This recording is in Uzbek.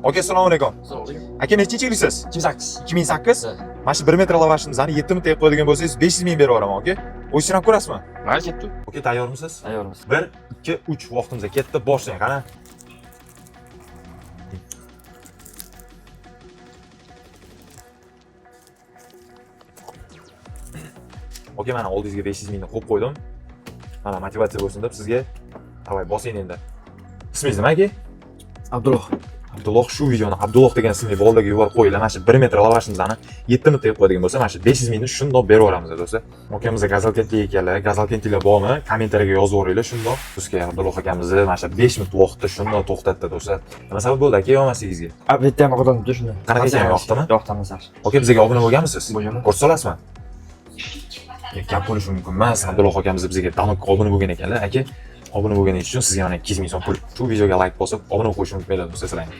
Aka, assalomu alaykum. Assalomu alaykum. Aka, nechchi yilsiz? 28. 2008. Ha. Mana shu 1 metr lavashimizni 7 minutga qo'yadigan bo'lsangiz 500 ming berib yuboraman, aka. O'yinchidan ko'rasizmi? Mana ketdi. Aka, tayyormisiz? Tayyormiz. 1, 2, 3 vaqtimiz ketdi. Boshlang, qani. Aka, mana oldingizga 500 mingni qo'yib qo'ydim. Mana motivatsiya bo'lsin deb sizga. Davay, bosing endi. Ismingiz nima, aka? Abdulloh. Abdulloh, shu videoni Abdulloh degan ismli bolaga yuborib qo'yinglar. Mana shu 1 metr lavashimizni 7 minutga qo'yadigan bo'lsa, mana shu 500 mingni shundoq berib yuboramiz do'stlar. Akamizga gazal kentlik ekanlar. Gazal kentliklar bormi? Kommentariyaga yozib o'ringlar shundoq. Bizga Abdulloh akamizni mana shu 5 minut vaqtda shundoq to'xtatdi do'stlar. Nima sabab bo'ldi aka yo'masligingizga? Bitta ham o'qdim shuni. Qanaqa ekan, yoqdimi? Yoqdimi sar. Aka, bizga obuna bo'lganmisiz? Bo'lganman. Ko'rsata olasizmi? Gap bo'lishi mumkin emas. Abdulloh akamiz bizga tanib obuna bo'lgan ekanlar. Aka, obuna bo'lganingiz uchun sizga mana 200 ming so'm pul. Shu videoga like bosib, obuna qo'yishni unutmanglar do'stlar.